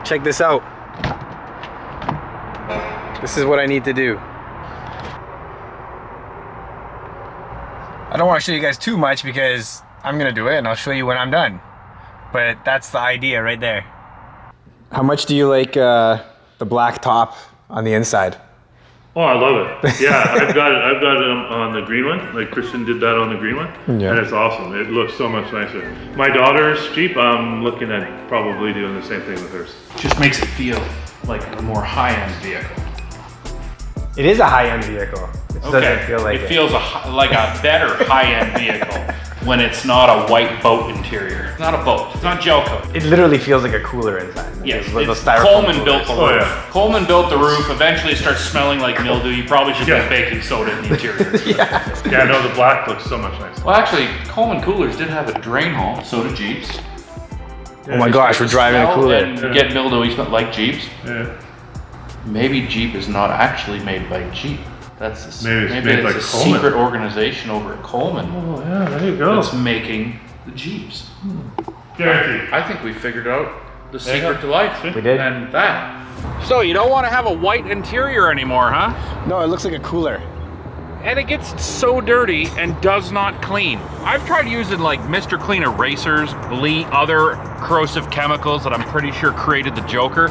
check this out. This is what I need to do. I don't want to show you guys too much because I'm gonna do it and I'll show you when I'm done. But that's the idea right there. How much do you like the black top on the inside? Oh, I love it. Yeah, I've got it on the green one. Like Christian did that on the green one. Yeah. And it's awesome. It looks so much nicer. My daughter's Jeep, I'm looking at probably doing the same thing with hers. Just makes it feel like a more high-end vehicle. It is a high-end vehicle. It doesn't feel like it. It feels like a better high-end vehicle when it's not a white boat interior. It's not a boat. It's not gel coat. It literally feels like a cooler inside. Yes, Coleman built the roof. Oh, yeah. Coleman built the roof. Eventually it starts smelling like mildew. You probably should put baking soda in the interior. Yeah, no, the black looks so much nicer. Well, actually, Coleman coolers did have a drain hole. So did Jeeps. Yeah, oh my gosh, we're driving a cooler. And get mildewy like Jeeps. Yeah. Maybe Jeep is not actually made by Jeep. That's maybe it's a secret organization over at Coleman. Oh yeah, there you go. That's making the Jeeps. Guaranteed. I think we figured out the secret to life. We did. And that. So you don't want to have a white interior anymore, huh? No, it looks like a cooler. And it gets so dirty and does not clean. I've tried using like Mr. Clean erasers, bleach, other corrosive chemicals that I'm pretty sure created the Joker.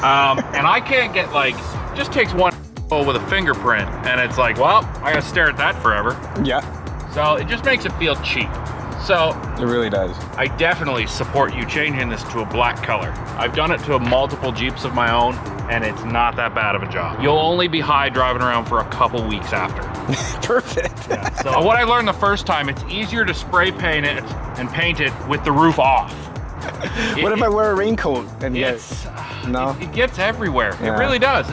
And I can't get like, just takes one with a fingerprint and it's like, well, I gotta stare at that forever. Yeah. So it just makes it feel cheap. So it really does. I definitely support you changing this to a black color. I've done it to multiple Jeeps of my own and it's not that bad of a job. You'll only be high driving around for a couple weeks after. Perfect. Yeah. So what I learned the first time, it's easier to spray paint it and paint it with the roof off. What if I wear a raincoat and it gets everywhere. Yeah. It really does.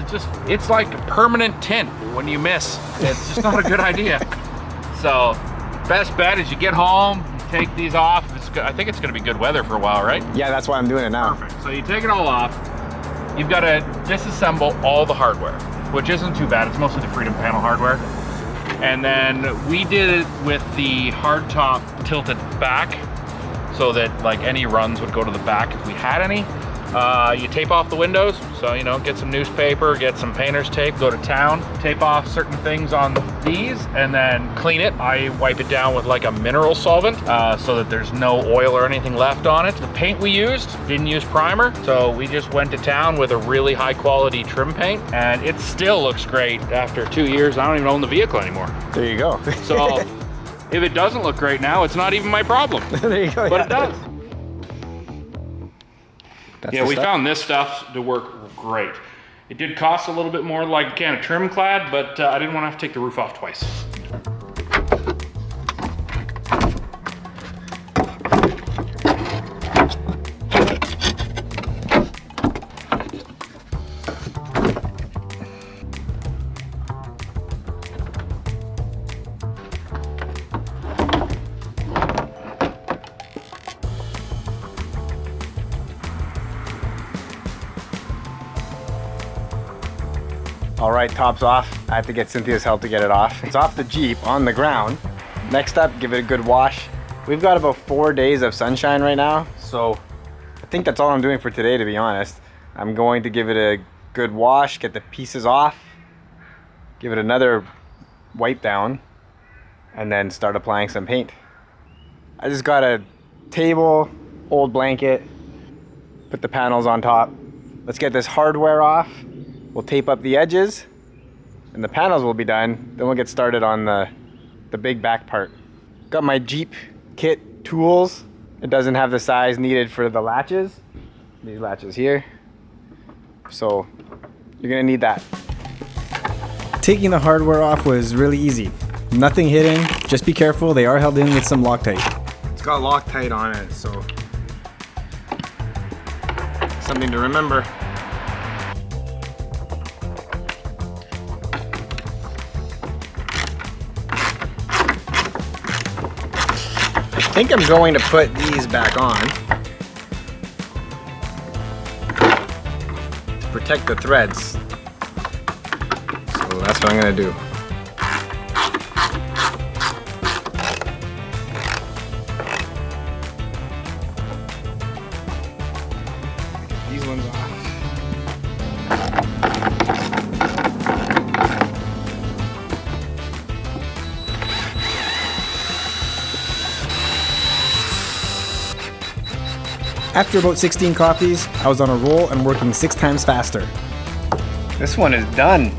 It's like a permanent tint when you miss. It's just not a good idea. So best bet is you get home, you take these off. I think it's gonna be good weather for a while, right? Yeah, that's why I'm doing it now. Perfect. So you take it all off. You've got to disassemble all the hardware, which isn't too bad. It's mostly the Freedom Panel hardware. And then we did it with the hardtop tilted back so that like any runs would go to the back if we had any. You tape off the windows, so you know, get some newspaper, get some painter's tape, go to town, tape off certain things on these, and then clean it. I wipe it down with like a mineral solvent so that there's no oil or anything left on it. The paint we used, didn't use primer, so we just went to town with a really high quality trim paint, and it still looks great after 2 years. I don't even own the vehicle anymore. There you go. So if it doesn't look great now, it's not even my problem. There you go. But it does. That's yeah, we found this stuff to work great. It did cost a little bit more like a can of trim clad, but I didn't want to have to take the roof off twice. All right, top's off. I have to get Cynthia's help to get it off. It's off the Jeep on the ground. Next up, give it a good wash. We've got about 4 days of sunshine right now, so I think that's all I'm doing for today, to be honest. I'm going to give it a good wash, get the pieces off, give it another wipe down, and then start applying some paint. I just got a table, old blanket, put the panels on top. Let's get this hardware off. We'll tape up the edges and the panels will be done. Then we'll get started on the big back part. Got my Jeep kit tools. It doesn't have the size needed for the latches. These latches here. So you're gonna need that. Taking the hardware off was really easy. Nothing hidden, just be careful. They are held in with some Loctite. It's got Loctite on it, so something to remember. I think I'm going to put these back on to protect the threads. So that's what I'm going to do. These ones off. After about 16 coffees, I was on a roll and working 6 times faster. This one is done.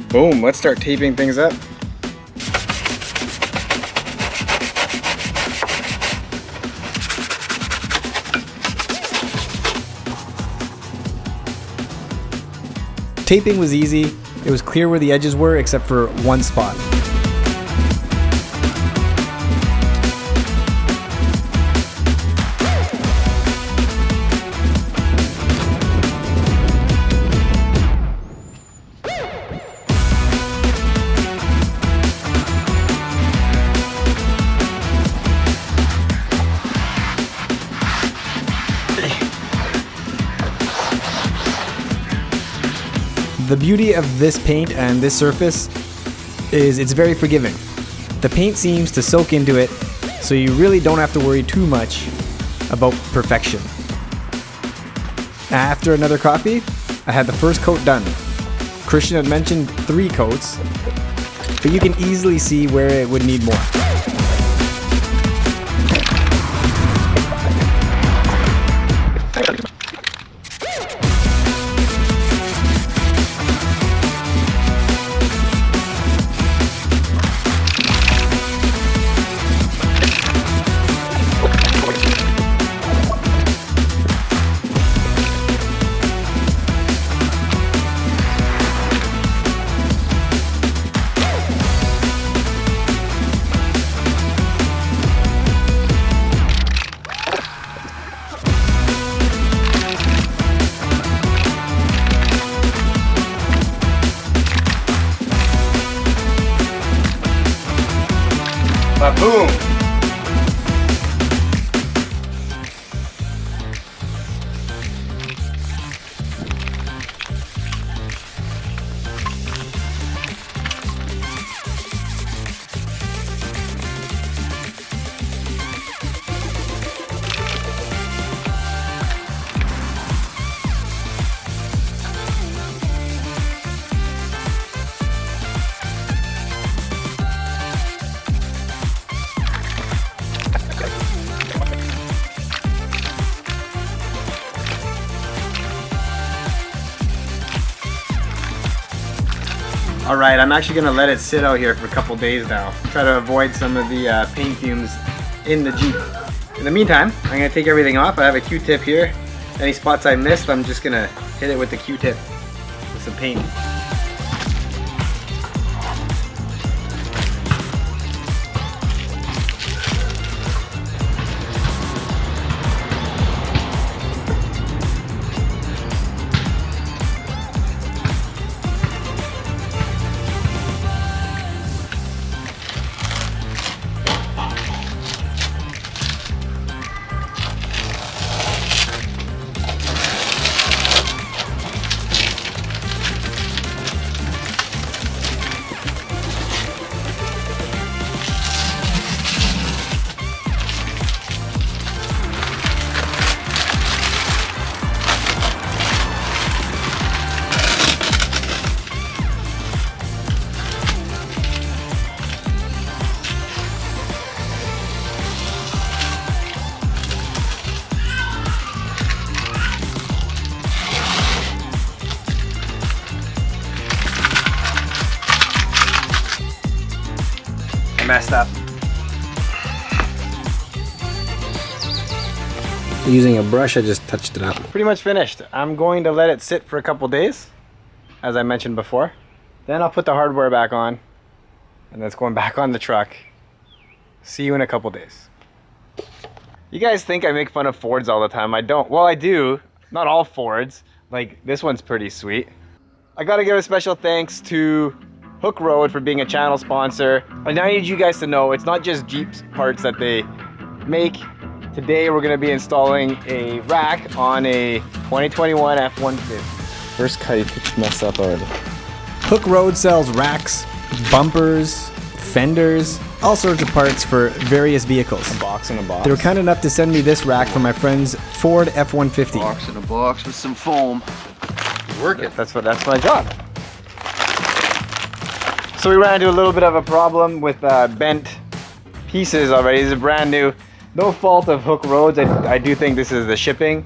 Boom, let's start taping things up. Taping was easy. It was clear where the edges were except for one spot. The beauty of this paint and this surface is it's very forgiving. The paint seems to soak into it, so you really don't have to worry too much about perfection. After another coffee, I had the first coat done. Christian had mentioned 3 coats, but you can easily see where it would need more. Boom! Alright, I'm actually going to let it sit out here for a couple days now. Try to avoid some of the paint fumes in the Jeep. In the meantime, I'm going to take everything off. I have a Q-tip here. Any spots I missed, I'm just going to hit it with the Q-tip with some paint. Messed up. Using a brush, I just touched it up. Pretty much finished. I'm going to let it sit for a couple days, as I mentioned before. Then I'll put the hardware back on, and that's going back on the truck. See you in a couple days. You guys think I make fun of Fords all the time. I don't. Well, I do. Not all Fords. Like, this one's pretty sweet. I gotta give a special thanks to Hook Road for being a channel sponsor. And I need you guys to know it's not just Jeep parts that they make. Today we're gonna be installing a rack on a 2021 F-150. First cut, you messed up already. Hook Road sells racks, bumpers, fenders, all sorts of parts for various vehicles. A box in a box. They were kind enough to send me this rack from my friend's Ford F-150. Box in a box with some foam. Work it. That's my job. So we ran into a little bit of a problem with bent pieces already. This is brand new. No fault of Hook Roads. I do think this is the shipping.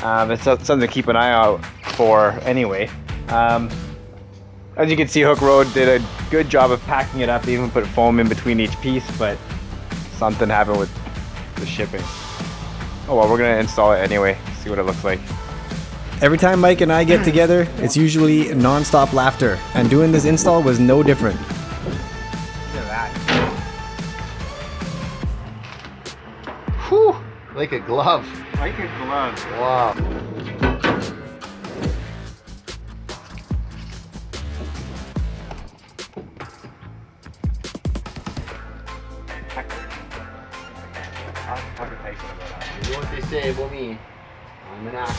It's something to keep an eye out for anyway. As you can see, Hook Road did a good job of packing it up. They even put foam in between each piece, but something happened with the shipping. Oh well, we're gonna install it anyway, see what it looks like. Every time Mike and I get together, it's usually non-stop laughter, and doing this install was no different. Look at that. Whew, like a glove. Like a glove. Wow. You know what they say about me? I'm an actor.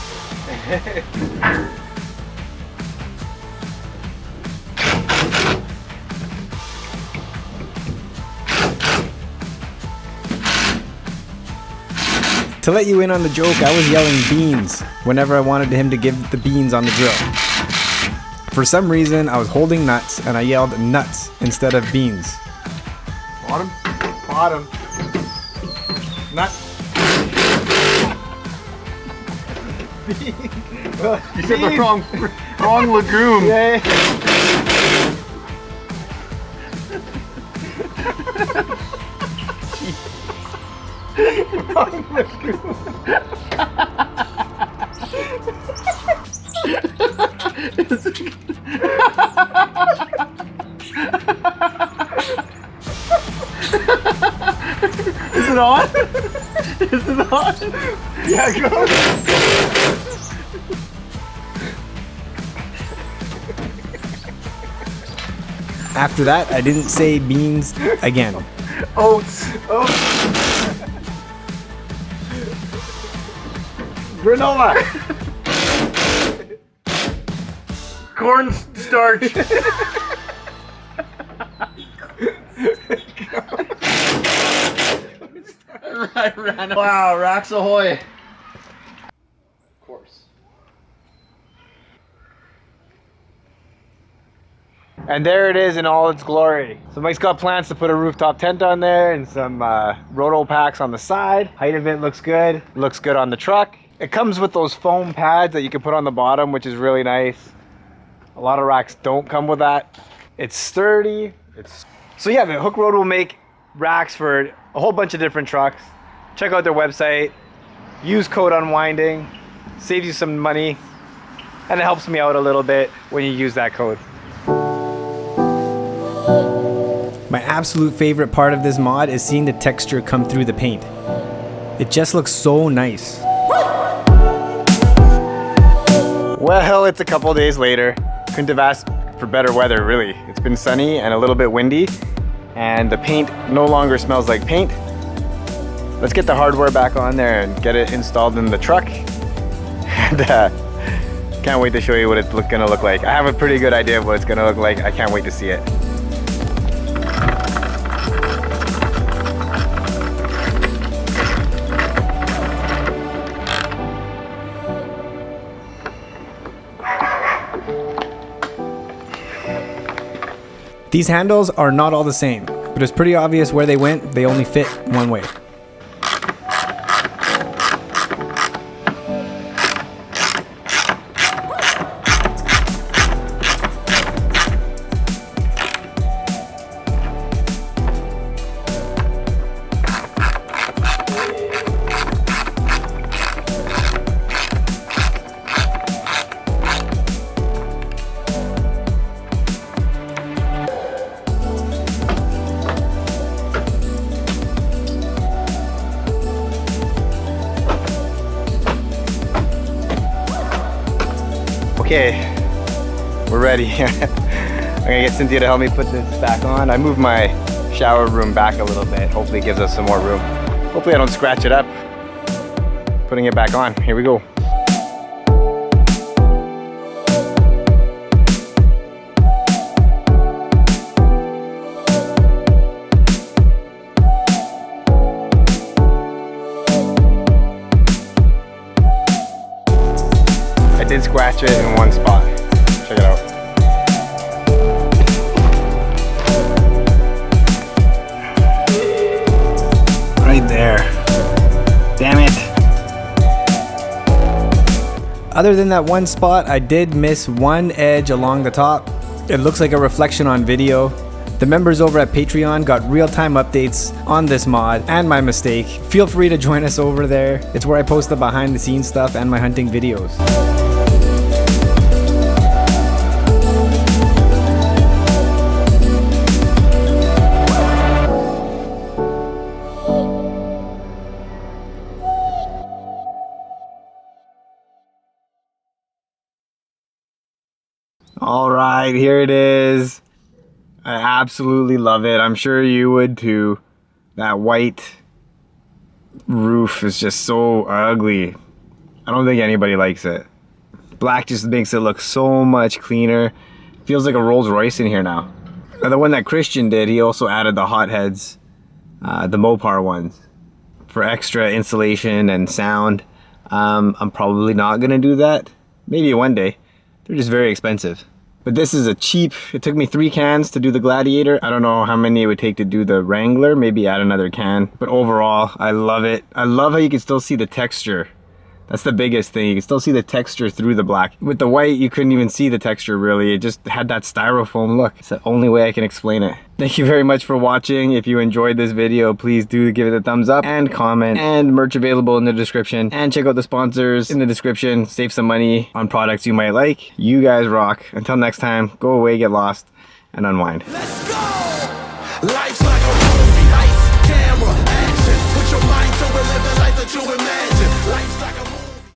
To let you in on the joke, I was yelling beans whenever I wanted him to give the beans on the drill. For some reason, I was holding nuts and I yelled nuts instead of beans. Bottom. Bottom. Nut. You said the wrong legume. Yeah. Wrong legume. Is it on? Is it on? Yeah, go. After that, I didn't say beans again. Oats. Oats. Granola. Corn starch. Wow, racks ahoy. Of course. And there it is in all its glory. So Mike's got plans to put a rooftop tent on there and some roto packs on the side. Height of it looks good. Looks good on the truck. It comes with those foam pads that you can put on the bottom, which is really nice. A lot of racks don't come with that. It's sturdy. So yeah, the Hook Road will make racks for a whole bunch of different trucks. Check out their website. Use code Unwinding. Saves you some money. And it helps me out a little bit when you use that code. My absolute favorite part of this mod is seeing the texture come through the paint. It just looks so nice. Well, it's a couple days later. Couldn't have asked for better weather, really. It's been sunny and a little bit windy, and the paint no longer smells like paint. Let's get the hardware back on there and get it installed in the truck. And can't wait to show you what it's gonna look like. I have a pretty good idea of what it's gonna look like. I can't wait to see it. These handles are not all the same, but it's pretty obvious where they went. They only fit one way. Okay, we're ready. I'm gonna get Cynthia to help me put this back on. I moved my shower room back a little bit. Hopefully it gives us some more room. Hopefully I don't scratch it up. putting it back on. Here we go. I did scratch it in one spot. Check it out. Right there. Damn it. Other than that one spot, I did miss one edge along the top. It looks like a reflection on video. The members over at Patreon got real-time updates on this mod and my mistake. Feel free to join us over there. It's where I post the behind-the-scenes stuff and my hunting videos. All right, here it is. I absolutely love it. I'm sure you would too. That white roof is just so ugly. I don't think anybody likes it. Black just makes it look so much cleaner. Feels like a Rolls Royce in here now. The one that Christian did, he also added the hot heads, the Mopar ones, for extra insulation and sound. I'm probably not gonna do that. Maybe one day. They're just very expensive. But this is a cheap, it took me 3 cans to do the Gladiator. I don't know how many it would take to do the Wrangler, maybe add another can. But overall, I love it. I love how you can still see the texture. That's the biggest thing. You can still see the texture through the black. With the white, you couldn't even see the texture really. It just had that styrofoam look. It's the only way I can explain it. Thank you very much for watching. If you enjoyed this video, please do give it a thumbs up and comment, and merch available in the description. And check out the sponsors in the description. Save some money on products you might like. You guys rock. Until next time, go away, get lost, and unwind. Let's go! Life's like a movie, lights, camera, action. Put your mind to it, live the life that you imagine. Life's like a movie.